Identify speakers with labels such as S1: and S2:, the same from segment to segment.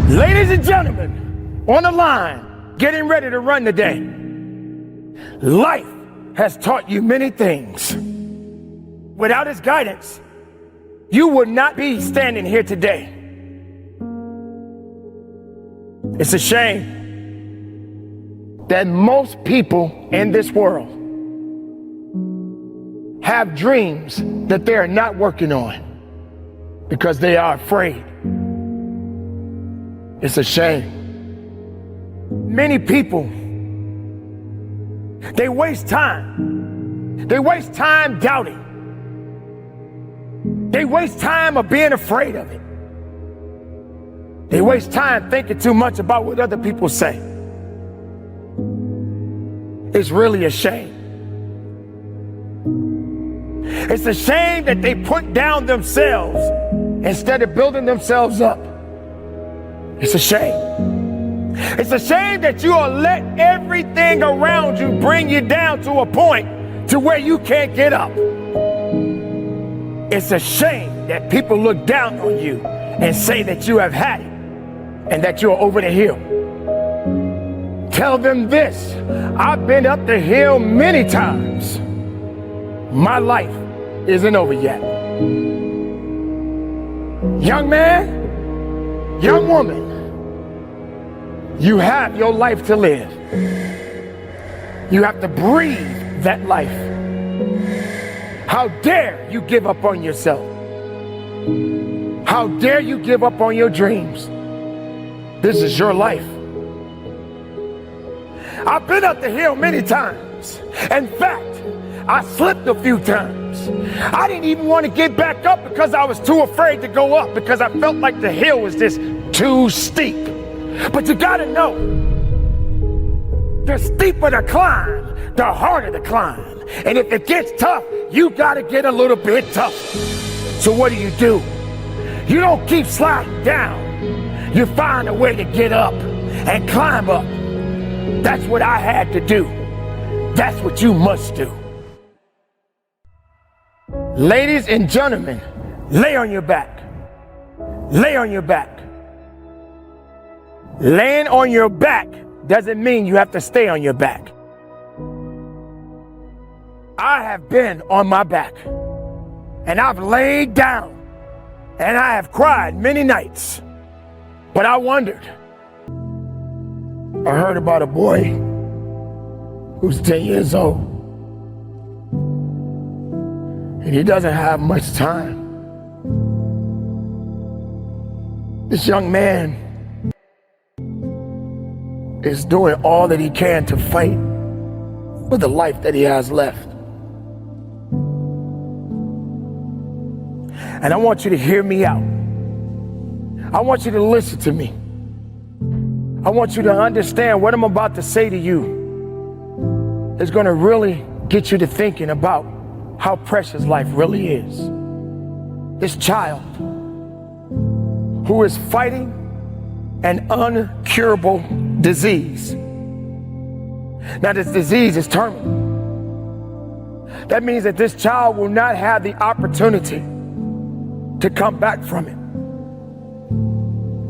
S1: Ladies and gentlemen, on the line, getting ready to run today. Life has taught you many things. Without its guidance, you would not be standing here today. It's a shame that most people in this world have dreams that they are not working on because they are afraid. It's a shame. Many people, they waste time. They waste time doubting. They waste time of being afraid of it. They waste time thinking too much about what other people say. It's really a shame. It's a shame that they put down themselves instead of building themselves up. It's a shame. It's a shame that you will let everything around you bring you down to a point to where you can't get up. It's a shame that people look down on you and say that you have had it and that you're over the hill. Tell them this: I've been up the hill many times. My life isn't over yet. Young man, young woman, you have your life to live. You have to breathe that life. How dare you give up on yourself? How dare you give up on your dreams? This is your life. I've been up the hill many times. In fact, I slipped a few times. I didn't even want to get back up because I was too afraid to go up because I felt like the hill was just too steep. But you gotta know, the steeper the climb, the harder the climb. And if it gets tough, you gotta get a little bit tough. So what do? You don't keep sliding down. You find a way to get up and climb up. That's what I had to do. That's what you must do. Ladies and gentlemen, lay on your back. Lay on your back. Laying on your back doesn't mean you have to stay on your back. I have been on my back, and I've laid down, and I have cried many nights. But I wondered. I heard about a boy who's 10 years old, and he doesn't have much time. This young man is doing all that he can to fight for the life that he has left. And I want you to hear me out. I want you to listen to me. I want you to understand what I'm about to say to you is going to really get you to thinking about how precious life really is. This child who is fighting an uncurable disease. Now, this disease is terminal. That means that this child will not have the opportunity to come back from it.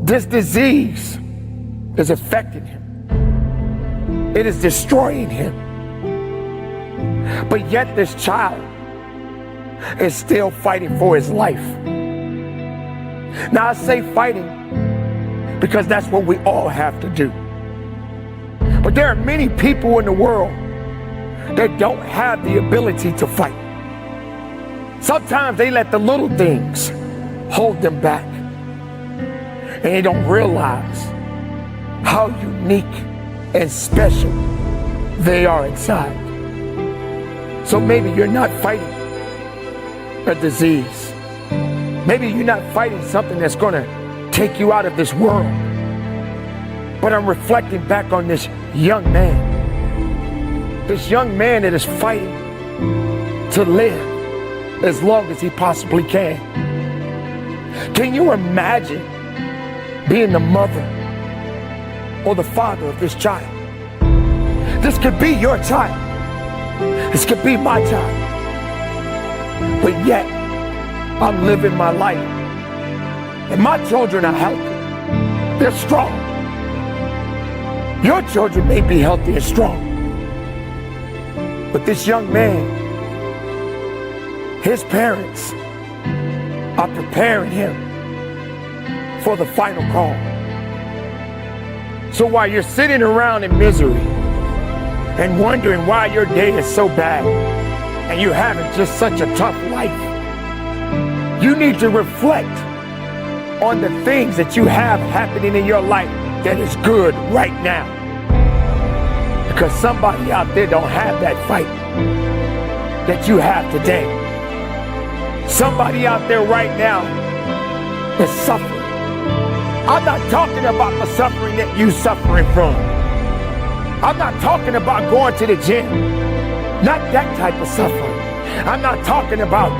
S1: This disease is affecting him. It is destroying him. But yet this child is still fighting for his life. Now, I say fighting because that's what we all have to do. But there are many people in the world that don't have the ability to fight. Sometimes they let the little things hold them back, and they don't realize how unique and special they are inside. So maybe you're not fighting a disease. Maybe you're not fighting something that's going to take you out of this world. But I'm reflecting back on this young man. This young man that is fighting to live as long as he possibly can. Can you imagine being the mother or the father of this child? This could be your child. This could be my child. But yet, I'm living my life. And my children are healthy. They're strong. Your children may be healthy and strong. But this young man, his parents are preparing him for the final call. So while you're sitting around in misery and wondering why your day is so bad and you're having just such a tough life, you need to reflect on the things that you have happening in your life that is good right now. Because somebody out there don't have that fight that you have today. Somebody out there right now is suffering. I'm not talking about the suffering that you're suffering from. I'm not talking about going to the gym. Not that type of suffering. I'm not talking about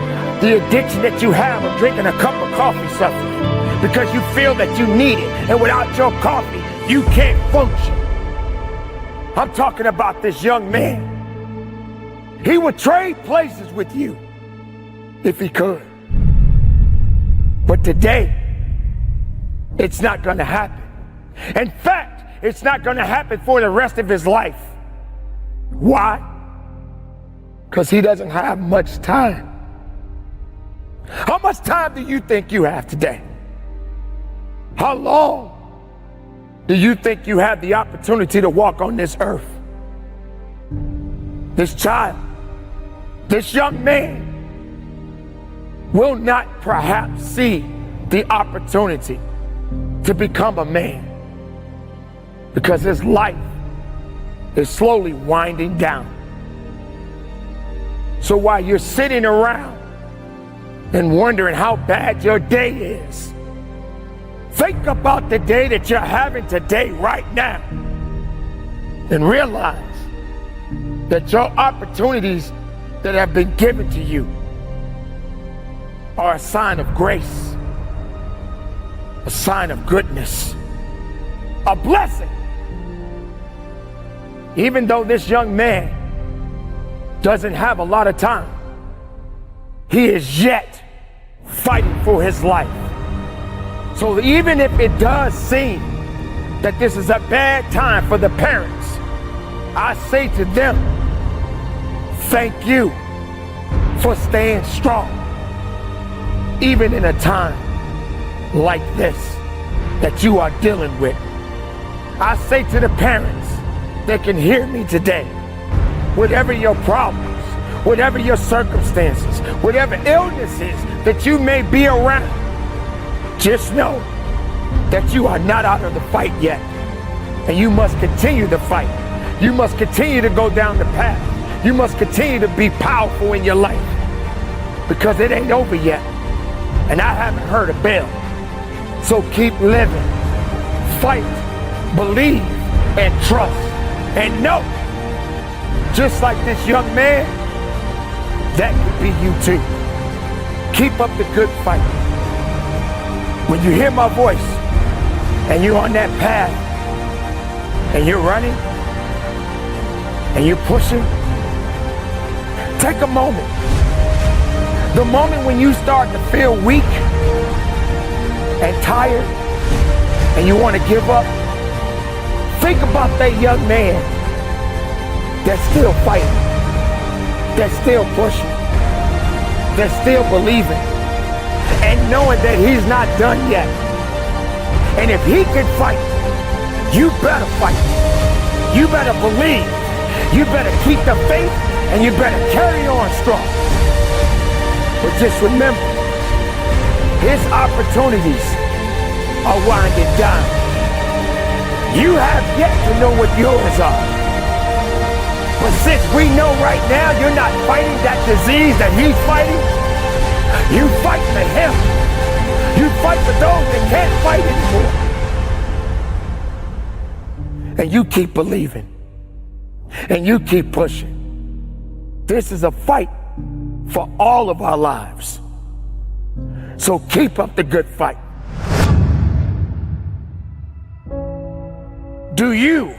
S1: the addiction that you have of drinking a cup of coffee suffering because you feel that you need it, and without your coffee, you can't function. I'm talking about this young man. He would trade places with you if he could. But today, it's not going to happen. In fact, it's not going to happen for the rest of his life. Why? Because he doesn't have much time. How much time do you think you have today? How long do you think you have the opportunity to walk on this earth? This child, this young man will not perhaps see the opportunity to become a man because his life is slowly winding down. So while you're sitting around and wondering how bad your day is, think about the day that you're having today right now and realize that your opportunities that have been given to you are a sign of grace, a sign of goodness, a blessing. Even though this young man doesn't have a lot of time, he is yet fighting for his life. So even if it does seem that this is a bad time for the parents, I say to them, thank you for staying strong, even in a time like this that you are dealing with. I say to the parents that can hear me today, whatever your problems, whatever your circumstances, whatever illnesses that you may be around, just know that you are not out of the fight yet. And you must continue to fight. You must continue to go down the path. You must continue to be powerful in your life because it ain't over yet. And I haven't heard a bell. So keep living, fight, believe, and trust. And know, just like this young man, that could be you too. Keep up the good fight. When you hear my voice and you're on that path and you're running and you're pushing, take a moment. The moment when you start to feel weak and tired and you want to give up, think about that young man that's still fighting, that's still pushing, that's still believing, and knowing that he's not done yet. And if he can fight, you better fight. You better believe. You better keep the faith, and you better carry on strong. But just remember, his opportunities are winding down. You have yet to know what yours are. But since we know right now you're not fighting that disease that he's fighting, you fight for him. You fight for those that can't fight anymore. And you keep believing. And you keep pushing. This is a fight for all of our lives. So keep up the good fight. Do you